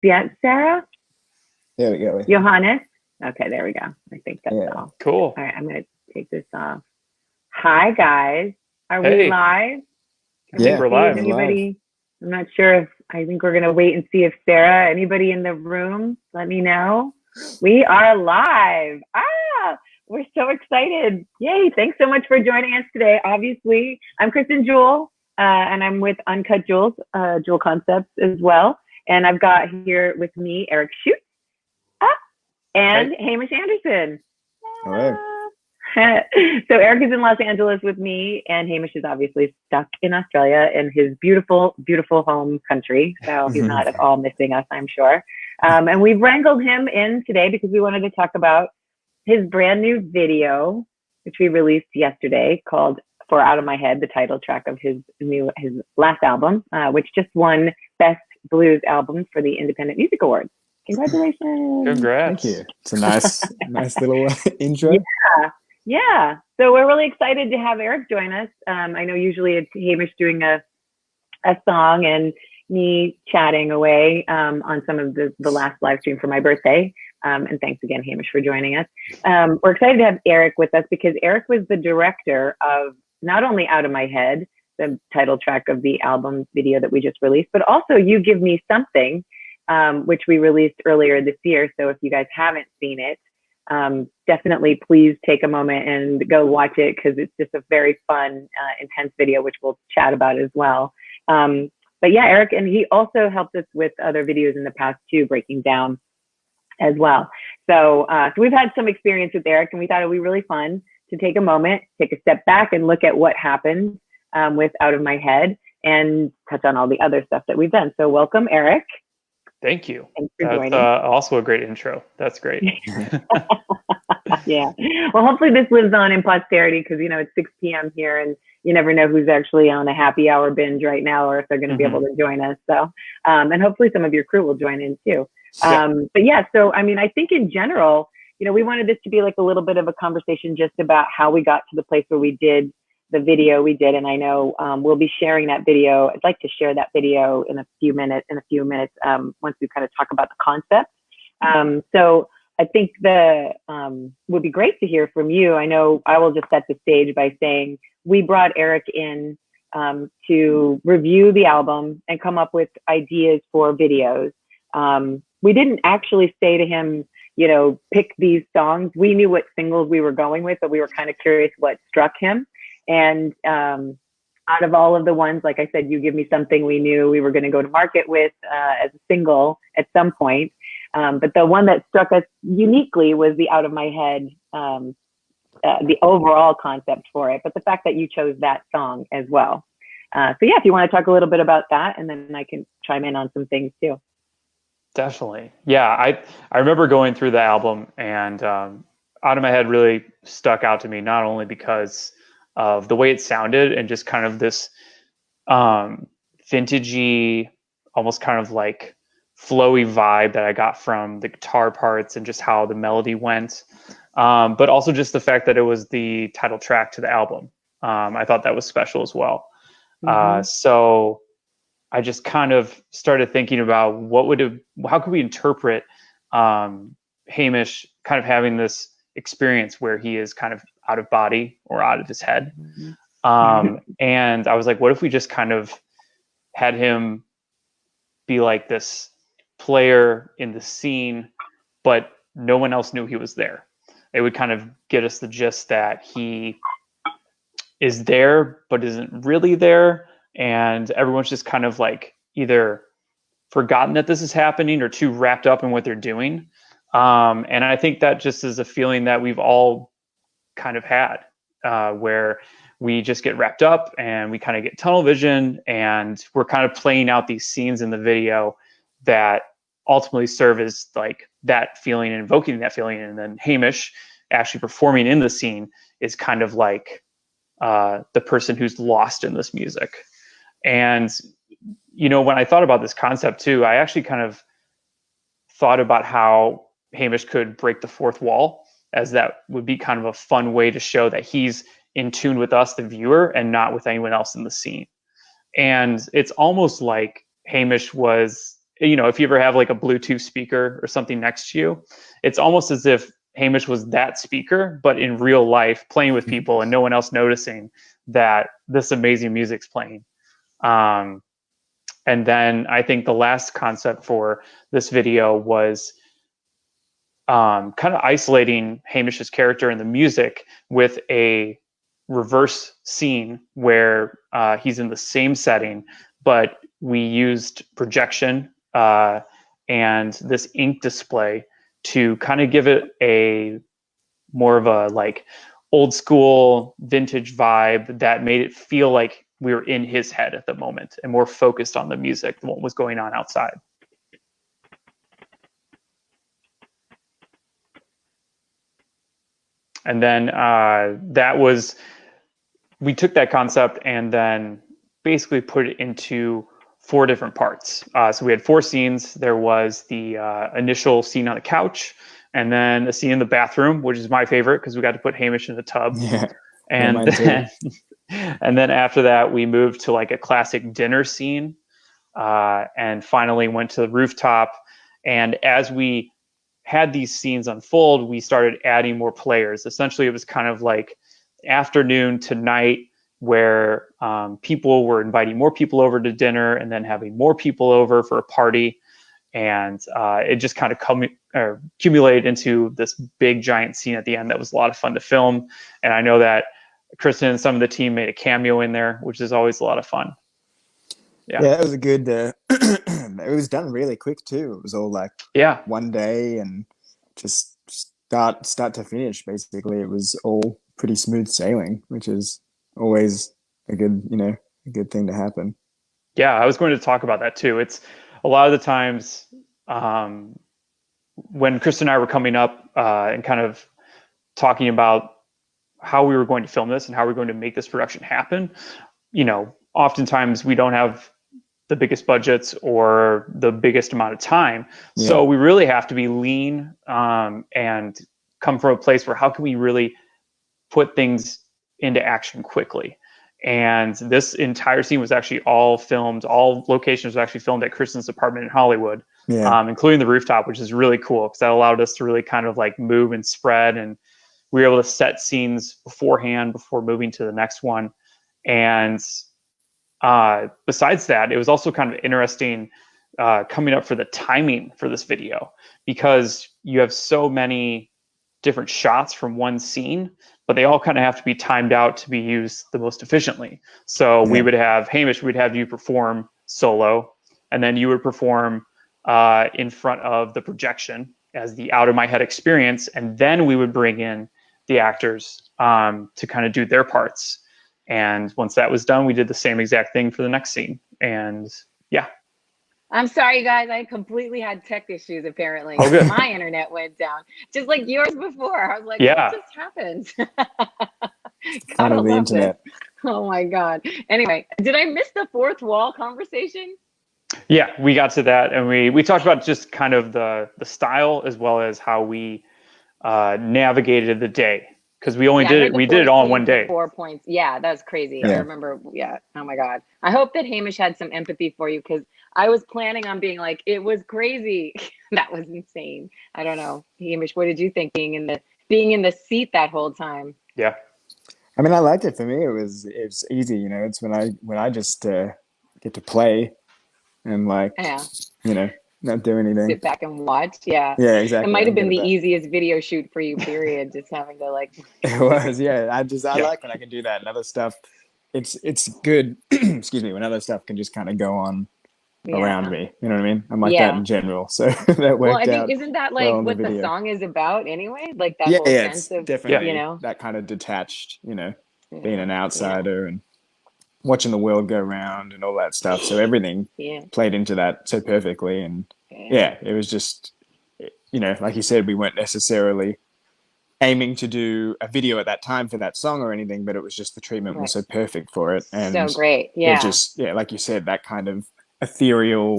Sarah? There we go. Johannes? Okay, there we go. I think that's all. Cool. All right, I'm going to take this off. Hi, guys. Are we live? We're live. Anybody? I'm not sure if, I think we're going to wait and see if Sarah, anybody in the room, let me know. We are live. We're so excited. Yay. Thanks so much for joining us today. Obviously, I'm Kristin Juel, and I'm with UnCut Juels, Juel Concepts as well. And I've got here with me Erik Shute and Hamish Anderson. Hello. So Erik is in Los Angeles with me, and Hamish is obviously stuck in Australia in his beautiful, beautiful home country. So he's not at all missing us, I'm sure. And we've wrangled him in today because we wanted to talk about his brand new video, which we released yesterday, called "For Out of My Head," the title track of his last album, which just won Best Blues Album for the Independent Music Awards. Congratulations! Congrats! Thank you. It's a nice little intro. Yeah. So we're really excited to have Erik join us. I know usually it's Hamish doing a song and me chatting away on some of the last live stream for my birthday. And thanks again, Hamish, for joining us. We're excited to have Erik with us because Erik was the director of not only Out of My Head, the title track of the album video that we just released, but also You Give Me Something, which we released earlier this year. So if you guys haven't seen it, definitely please take a moment and go watch it because it's just a very fun, intense video, which we'll chat about as well. But yeah, Erik, and he also helped us with other videos in the past too, breaking down as well. So we've had some experience with Erik, and we thought it would be really fun to take a moment, take a step back and look at what happened with Out of My Head and touch on all the other stuff that we've done. So welcome, Erik. Thank you. Thanks for joining. Also a great intro. That's great. Yeah. Well, hopefully this lives on in posterity because, it's 6 p.m. here and you never know who's actually on a happy hour binge right now or if they're going to be able to join us. So, and hopefully some of your crew will join in too. But yeah, so, I think in general, we wanted this to be like a little bit of a conversation just about how we got to the place where we did the video we did. And I know we'll be sharing that video. I'd like to share that video in a few minutes once we kind of talk about the concept. So I think would be great to hear from you. I know I will just set the stage by saying we brought Erik in to review the album and come up with ideas for videos. We didn't actually say to him, pick these songs. We knew what singles we were going with, but we were kind of curious what struck him. And out of all of the ones, like I said, You Give Me Something, we knew we were going to go to market with as a single at some point. But the one that struck us uniquely was the Out of My Head, the overall concept for it, but the fact that you chose that song as well. So yeah, if you want to talk a little bit about that, and then I can chime in on some things too. Definitely. Yeah, I remember going through the album and Out of My Head really stuck out to me, not only because of the way it sounded and just kind of this vintagey, almost kind of like flowy vibe that I got from the guitar parts and just how the melody went. But also just the fact that it was the title track to the album. I thought that was special as well. So I just kind of started thinking about how could we interpret Hamish kind of having this experience where he is kind of out of body or out of his head. And I was like, what if we just kind of had him be like this player in the scene, but no one else knew he was there. It would kind of get us the gist that he is there, but isn't really there. And everyone's just kind of like either forgotten that this is happening or too wrapped up in what they're doing. And I think that just is a feeling that we've all kind of had, where we just get wrapped up and we kind of get tunnel vision and we're kind of playing out these scenes in the video that ultimately serve as like that feeling and invoking that feeling. And then Hamish actually performing in the scene is kind of like the person who's lost in this music. And, when I thought about this concept too, I actually kind of thought about how Hamish could break the fourth wall, as that would be kind of a fun way to show that he's in tune with us, the viewer, and not with anyone else in the scene. And it's almost like Hamish was you know, if you ever have like a Bluetooth speaker or something next to you, it's almost as if Hamish was that speaker, but in real life, playing with people and no one else noticing that this amazing music's playing. And then I think the last concept for this video was kind of isolating Hamish's character and the music with a reverse scene where he's in the same setting, but we used projection and this ink display to kind of give it a more of a like old school vintage vibe that made it feel like we were in his head at the moment and more focused on the music than what was going on outside. And then we took that concept and then basically put it into 4 different parts. So we had 4 scenes. There was the initial scene on the couch, and then a scene in the bathroom, which is my favorite because we got to put Hamish in the tub. Yeah. And and then after that, we moved to like a classic dinner scene, and finally went to the rooftop. And as we had these scenes unfold, we started adding more players. Essentially, it was kind of like afternoon to night where people were inviting more people over to dinner and then having more people over for a party. And it just kind of accumulated into this big giant scene at the end that was a lot of fun to film. And I know that Kristin and some of the team made a cameo in there, which is always a lot of fun. Yeah, that was a good, it was done really quick too. It was all like one day and just start to finish, basically. It was all pretty smooth sailing, which is always a good, a good thing to happen. Yeah, I was going to talk about that too. It's a lot of the times when Kristin and I were coming up and kind of talking about how we were going to film this and how we're going to make this production happen, oftentimes we don't have the biggest budgets or the biggest amount of time. Yeah. So we really have to be lean and come from a place where how can we really put things into action quickly. And this entire scene was actually all locations were actually filmed at Kristin's apartment in Hollywood, including the rooftop, which is really cool because that allowed us to really kind of like move and spread. And we were able to set scenes beforehand before moving to the next one. And besides that, it was also kind of interesting coming up for the timing for this video because you have so many different shots from one scene, but they all kind of have to be timed out to be used the most efficiently. So we would have Hamish, we'd have you perform solo, and then you would perform in front of the projection as the out of my head experience. And then we would bring in the actors to kind of do their parts. And once that was done, we did the same exact thing for the next scene. And yeah. I'm sorry, guys. I completely had tech issues, apparently. Oh, good. My internet went down, just like yours before. I was like, what just happened? Kind of the internet. Oh, my God. Anyway, did I miss the fourth wall conversation? Yeah, we got to that. And we talked about just kind of the style as well as how we navigated the day. Because we did it all in one day. 4 points. Yeah, that's crazy. I remember. Yeah. Oh my God. I hope that Hamish had some empathy for you because I was planning on being like, it was crazy. That was insane. I don't know, Hamish. What did you think being in the seat that whole time? Yeah. I mean, I liked it. For me, it was easy. It's when I just get to play and not do anything. Sit back and watch. Yeah. Yeah, exactly. It might have been the easiest video shoot for you, period. Just having to like. It was, yeah. I like when I can do that and other stuff. It's good. Excuse me, when other stuff can just kind of go on around me. You know what I mean? I'm like that in general. So that worked out. Isn't that like what the song is about anyway? Like that whole sense of definitely that kind of detached. Being an outsider and watching the world go round and all that stuff. So everything played into that so perfectly. And it was just, like you said, we weren't necessarily aiming to do a video at that time for that song or anything, but it was just the treatment was so perfect for it. And so great. Yeah. It just, like you said, that kind of ethereal,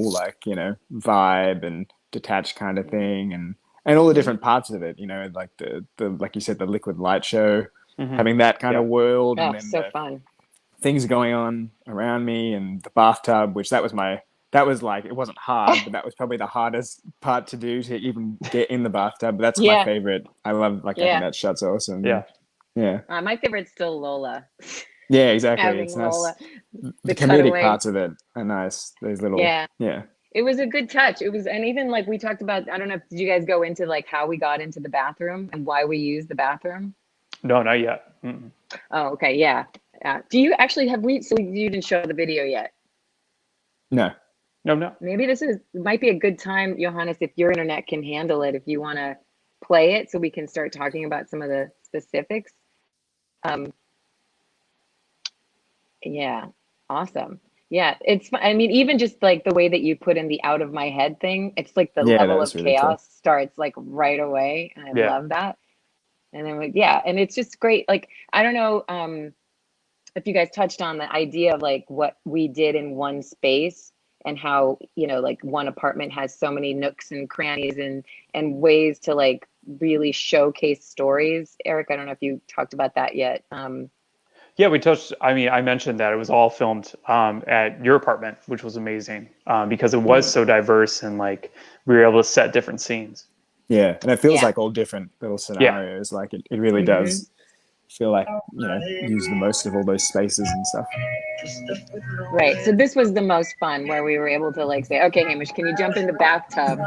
vibe and detached kind of thing. And all the different parts of it, like the like you said, the liquid light show, having that kind of world. Oh, and then so fun. Things going on around me and the bathtub, which that was my that was like, it wasn't hard, but that was probably the hardest part to do, to even get in the bathtub. But that's my favorite. I love, like, I think that shot's awesome. Yeah. Yeah. My favorite's still Lola. Yeah, exactly. Having It's Lola, nice. the The comedic cutaway. parts of it are nice. Those little, yeah. It was a good touch. It was, and even like we talked about, I don't know, did you guys go into like how we got into the bathroom and why we use the bathroom? No, not yet. Oh, okay. Yeah. Do you actually so you didn't show the video yet? No. Maybe might be a good time, Johannes, if your internet can handle it, if you want to play it so we can start talking about some of the specifics. Yeah. Awesome. Yeah. I mean, even just like the way that you put in the out of my head thing, it's like the level of really chaos cool. starts like right away. And I love that. And then, and it's just great. Like, I don't know if you guys touched on the idea of like what we did in one space and how, you know, like one apartment has so many nooks and crannies and ways to like really showcase stories. Erik, I don't know if you talked about that yet. Yeah, we touched, I mean, I mentioned that it was all filmed at your apartment, which was amazing because it was so diverse and like we were able to set different scenes. Yeah, and it feels like all different little scenarios. Like it really does feel like, you know, use the most of all those spaces and stuff. Right. So this was the most fun, where we were able to like say, okay, Hamish, can you jump in the bathtub?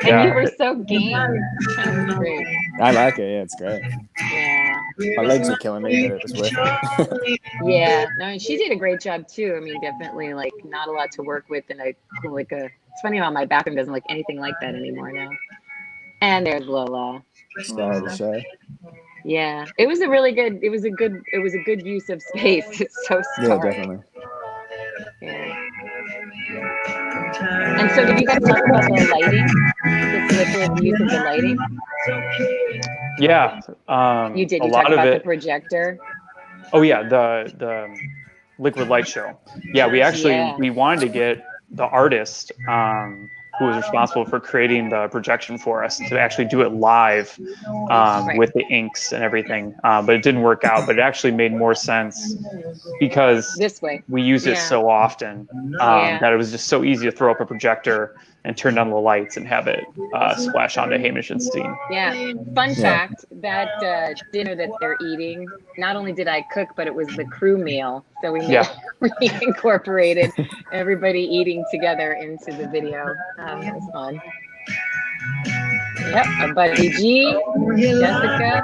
And you were so game. That was great. I like it. Yeah, it's great. Yeah. My legs were killing me, but it was worth it. Yeah. No, and she did a great job too. I mean, definitely like not a lot to work with, and it's funny how my bathroom doesn't look anything like that anymore now. And there's Lola. Star of the show. Yeah, it was a good use of space. It's so stark. Yeah, definitely. Yeah. And so did you guys talk about the lighting? The use of the lighting? Yeah. You did. You talked about the projector. Oh yeah, the liquid light show. Yeah, we wanted to get the artist who was responsible for creating the projection for us to actually do it live with the inks and everything. But it didn't work out, but it actually made more sense because we use it so often that it was just so easy to throw up a projector and turn down the lights and have it splash onto Hamish's scene. Yeah. Fun fact, that dinner that they're eating, not only did I cook, but it was the crew meal. So we incorporated everybody eating together into the video. It was fun. Yep, our buddy G, Jessica,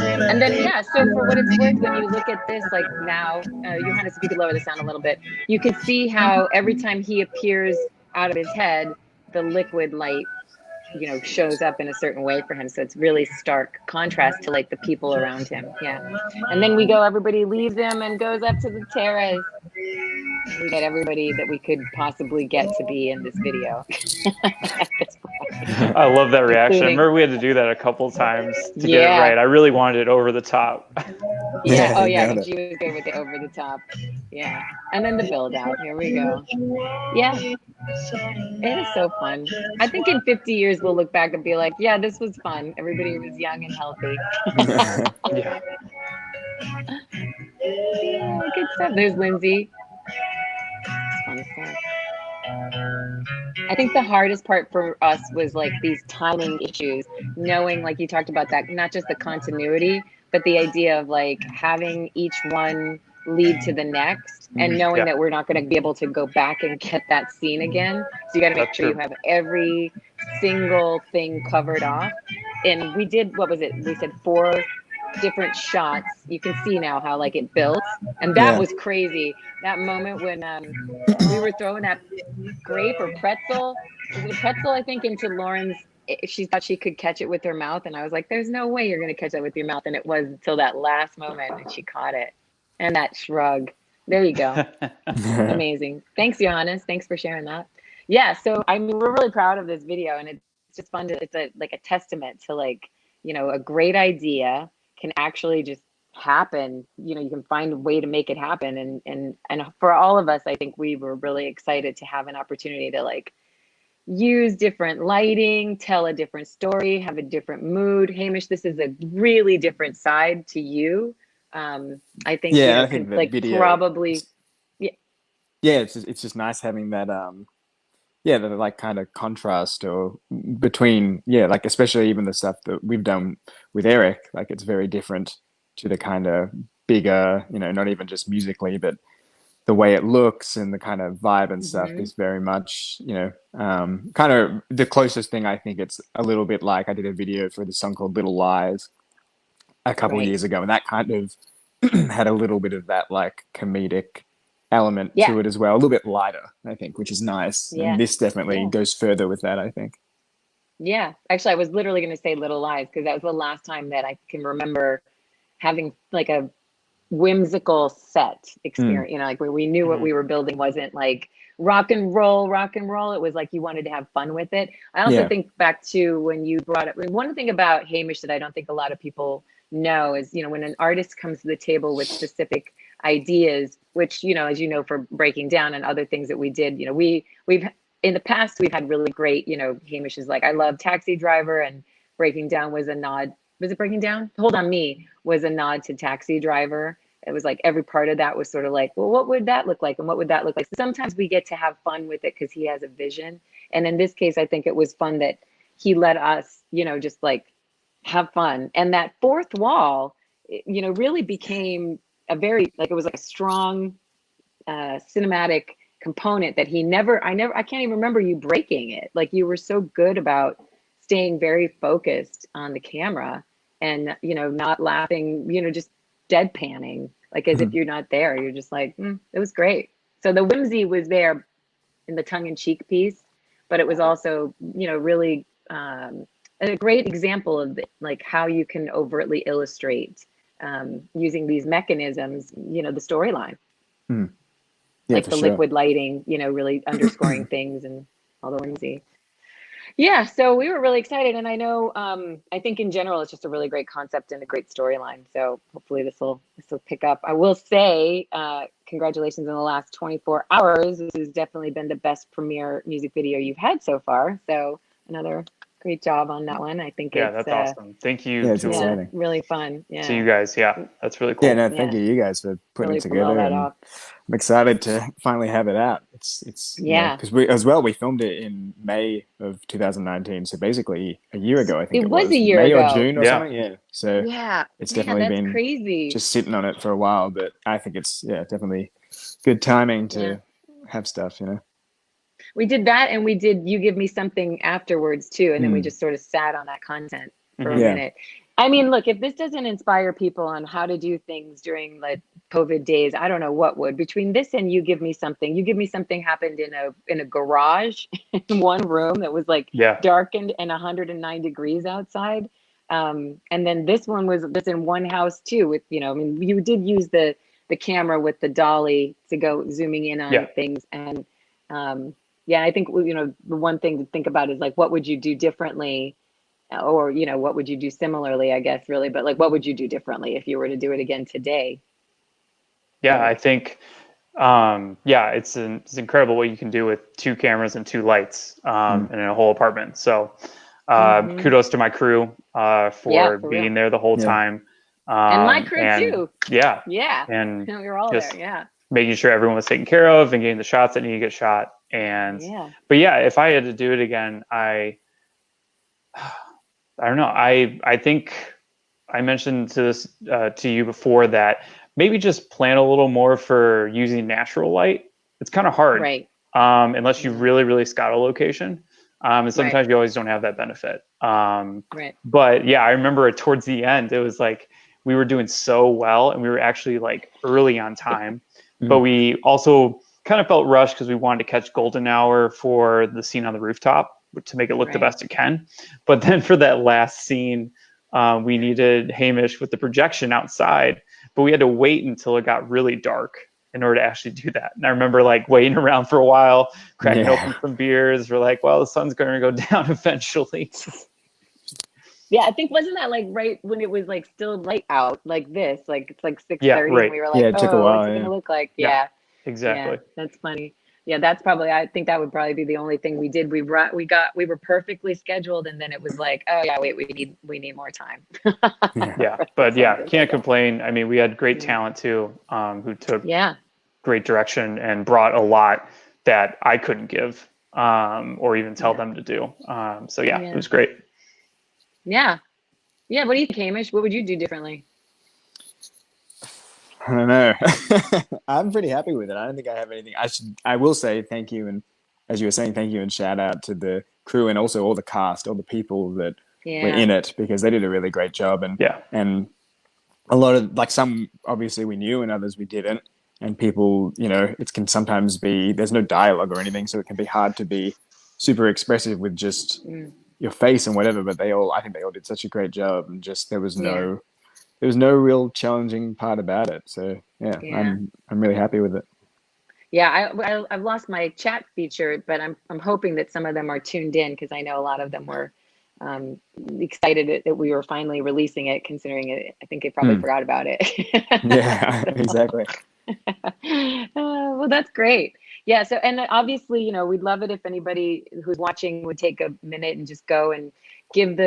and then so for what it's worth, when you look at this, like now, Johannes, if you could lower the sound a little bit, you can see how every time he appears out of his head, the liquid light, you know, shows up in a certain way for him. So it's really stark contrast to like the people around him. Yeah. And then everybody leaves him and goes up to the terrace. We get everybody that we could possibly get to be in this video. At this point. I love that reaction. I remember we had to do that a couple times to get it right. I really wanted it over the top. Yeah. Oh yeah. She was good with the over the top. Yeah. And then the build out. Here we go. Yeah. It is so fun. I think in 50 years we'll look back and be like, yeah, this was fun. Everybody was young and healthy. Yeah. Good stuff. There's Lindsay. It's fun stuff. I think the hardest part for us was like these timing issues, knowing, like you talked about that, not just the continuity, but the idea of like having each one lead to the next and knowing that we're not going to be able to go back and get that scene again. So you got to make sure you have every single thing covered off. And we did, what was it? We said 4 different shots. You can see now how like it built, and that was crazy. That moment when we were throwing that grape or pretzel, was it a pretzel, I think, into Lauren's, she thought she could catch it with her mouth, and I was like, there's no way you're going to catch that with your mouth. And it was until that last moment and she caught it. And that shrug, there you go. Amazing. Thanks, Johannes. Thanks for sharing that. Yeah, so I mean, we're really proud of this video, and it's just fun to, it's like a testament to, like, you know, a great idea can actually just happen. You know, you can find a way to make it happen. And for all of us, I think we were really excited to have an opportunity to like use different lighting, tell a different story, have a different mood. Hamish, this is a really different side to you. I think, yeah, you know, I think like video probably, yeah, it's just nice having that yeah, the like kind of contrast or between, yeah, like especially even the stuff that we've done with Erik, like it's very different to the kind of bigger, you know, not even just musically, but the way it looks and the kind of vibe and stuff Mm-hmm. is very much, you know, kind of the closest thing. I think it's a little bit like I did a video for the song called Little Lies a couple of Right. years ago, and that kind of had a little bit of that like comedic element Yeah. to it as well, a little bit lighter, I think, which is nice. And Yeah. this definitely Yeah. goes further with that, I think. Yeah. Actually, I was literally going to say Little Lies because that was the last time that I can remember having like a whimsical set Mm. experience, you know, like where we knew what we were building wasn't like rock and roll. It was like you wanted to have fun with it. I also Yeah. think back to when you brought up one thing about Hamish that I don't think a lot of people know is, you know, when an artist comes to the table with specific ideas, which, you know, as you know, for breaking down and other things that we did, you know, we've in the past, we've had really great, you know, Hamish is like, I love Taxi Driver, and Breaking Down was a nod. Was it Breaking Down? Hold on Me was a nod to Taxi Driver. It was like every part of that was sort of like, well, what would that look like? And what would that look like? So sometimes we get to have fun with it because he has a vision. And in this case, I think it was fun that he let us, you know, just like have fun. And that fourth wall, you know, really became a very, like, it was like a strong cinematic component that I can't even remember you breaking it. Like you were so good about staying very focused on the camera and, you know, not laughing, you know, just deadpanning, like as if you're not there. You're just like, it was great. So the whimsy was there in the tongue in cheek piece, but it was also, you know, really a great example of like how you can overtly illustrate using these mechanisms, you know, the storyline, Mm. Yeah, like for the sure. liquid lighting, you know, really underscoring things and all the whimsy. Yeah, so we were really excited, and I know, I think in general it's just a really great concept and a great storyline. So hopefully this will pick up. I will say, congratulations on the last 24 hours. This has definitely been the best premiere music video you've had so far. So another great job on that one. I think Yeah, it's that's awesome. Thank you Yeah, it's yeah, exciting. really fun. to Yeah, you guys. Yeah, that's really Yeah, cool. no, thank yeah, you guys for putting it really pulled all together, that and off. I'm excited to finally have it out. It's you know, Yeah, because we filmed it in May of 2019, so basically a year ago, I think it it was a was year May or ago. June or Yeah. something. Yeah, so Yeah, it's man, definitely that's been crazy. just sitting on it for a while, but I think it's definitely good timing Yeah. to have stuff, you know. We did that and we did You Give Me Something afterwards too. And then we Mm. just sort of sat on that content for a Yeah, minute. I mean, look, if this doesn't inspire people on how to do things during the COVID days, I don't know what would. Between this and You Give Me Something happened in a garage in one room that was like Yeah. darkened and 109 degrees outside. And then this one was just in one house too with, you know, I mean, you did use the camera with the dolly to go zooming in on Yeah. things. And yeah, I think, you know, the one thing to think about is like, what would you do differently? Or, you know, what would you do similarly, I guess, really? But like, what would you do differently if you were to do it again today? Yeah, I think yeah, it's incredible what you can do with two cameras and two lights mm. in a whole apartment. So Mm-hmm. kudos to my crew Yeah, for for real. being there the whole Yeah, time. And my crew And too. yeah, Yeah. and We were all there. just Yeah. making sure everyone was taken care of and getting the shots that need to get shot. And Yeah. but yeah, if I had to do it again, I don't know. I think I mentioned to you before that maybe just plan a little more for using natural light. It's kind of hard Right. unless you Yeah. really scout a location, and Right. sometimes you always don't have that benefit. Right. But yeah, I remember towards the end, it was like we were doing so well, and we were actually like early on time, but mm. we also kind of felt rushed because we wanted to catch golden hour for the scene on the rooftop to make it look the Right. best it can. But then for that last scene, we needed Hamish with the projection outside, but we had to wait until it got really dark in order to actually do that. And I remember like waiting around for a while, cracking Yeah, open some beers. We're like, well, the sun's going to go down eventually. Yeah, I think wasn't that like right when it was like still light out like this, like it's like Yeah, 6:30 and right. we were like, yeah. It took a oh, what's while. it Yeah, gonna look like? Yeah, Yeah. Yeah, exactly. that's funny. Yeah, that's probably, I think that would probably be the only thing we did. We were perfectly scheduled and then it was like, oh yeah, wait, we need more time. yeah, Yeah, Or but yeah, something like can't that. complain. I mean, we had great Yeah. talent too, who took Yeah. great direction and brought a lot that I couldn't give or even tell them to do. So yeah, it was great. Yeah. Yeah. What do you think, Hamish? What would you do differently? I don't know. I'm pretty happy with it. I don't think I have anything. I will say thank you, and as you were saying, thank you and shout out to the crew and also all the cast, all the people that were in it, because they did a really great job. And a lot of, like, some obviously we knew and others we didn't. And people, you know, it can sometimes be, there's no dialogue or anything, so it can be hard to be super expressive with just your face and whatever. But I think they all did such a great job, and just there was no real challenging part about it. So yeah. I'm really happy with it. Yeah, I've lost my chat feature, but I'm hoping that some of them are tuned in, because I know a lot of them were excited that we were finally releasing it, considering it. I think they probably forgot about it. Yeah, exactly. Well, that's great. Yeah. So, and obviously, you know, we'd love it if anybody who's watching would take a minute and just go and give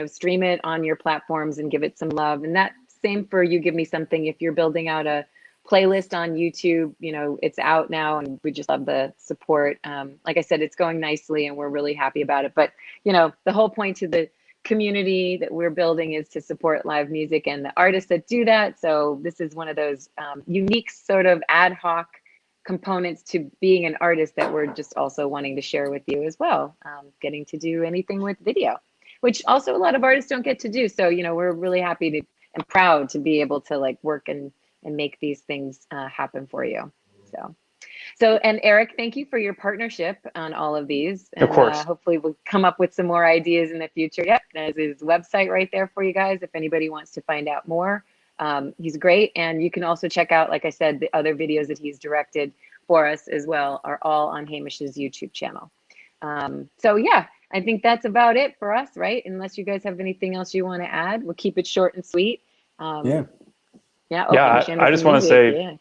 stream it on your platforms and give it some love. And that same for You Give Me Something. If you're building out a playlist on YouTube, you know, it's out now, and we just love the support. Like I said, it's going nicely and we're really happy about it. But, you know, the whole point to the community that we're building is to support live music and the artists that do that. So this is one of those unique sort of ad hoc components to being an artist that we're just also wanting to share with you as well. Getting to do anything with video, which also a lot of artists don't get to do. So, you know, we're really happy to and proud to be able to like work and make these things happen for you. So, and Erik, thank you for your partnership on all of these. And, of course. Hopefully we'll come up with some more ideas in the future. Yep, there's his website right there for you guys if anybody wants to find out more. He's great. And you can also check out, like I said, the other videos that he's directed for us as well are all on Hamish's YouTube channel. So yeah, I think that's about it for us, right? Unless you guys have anything else you want to add, we'll keep it short and sweet. Yeah. I just want to say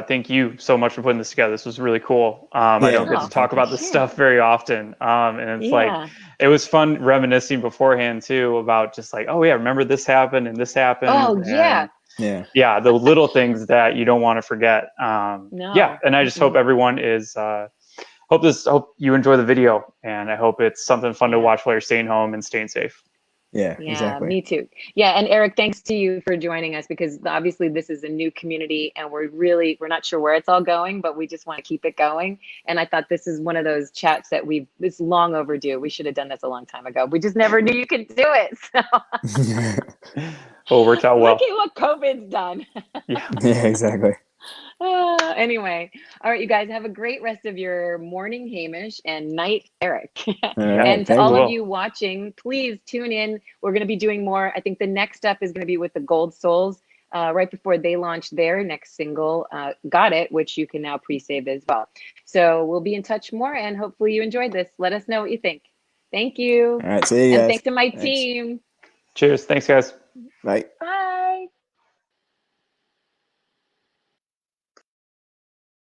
thank you so much for putting this together. This was really cool. I don't get to talk about this stuff very often. And it's like, it was fun reminiscing beforehand too about just like, oh yeah, remember this happened and this happened. Oh yeah. Yeah. The little things that you don't want to forget. Yeah. And I just hope everyone is, hope you enjoy the video, and I hope it's something fun to watch while you're staying home and staying safe. Yeah, exactly. Me too. Yeah, and Erik, thanks to you for joining us, because obviously this is a new community and we're not sure where it's all going, but we just want to keep it going. And I thought this is one of those chats that it's long overdue. We should have done this a long time ago. We just never knew you could do it. So. Well, it worked out well. Look at what COVID's done. Yeah, exactly. Anyway, all right, you guys have a great rest of your morning, Hamish, and night, Erik. Right, and to all of you watching, please tune in. We're going to be doing more. I think the next step is going to be with the Gold Souls right before they launch their next single, Got It, which you can now pre-save as well. So we'll be in touch more, and hopefully you enjoyed this. Let us know what you think. Thank you. All right, see you guys. And thanks to my team. Cheers. Thanks, guys. Bye. Bye.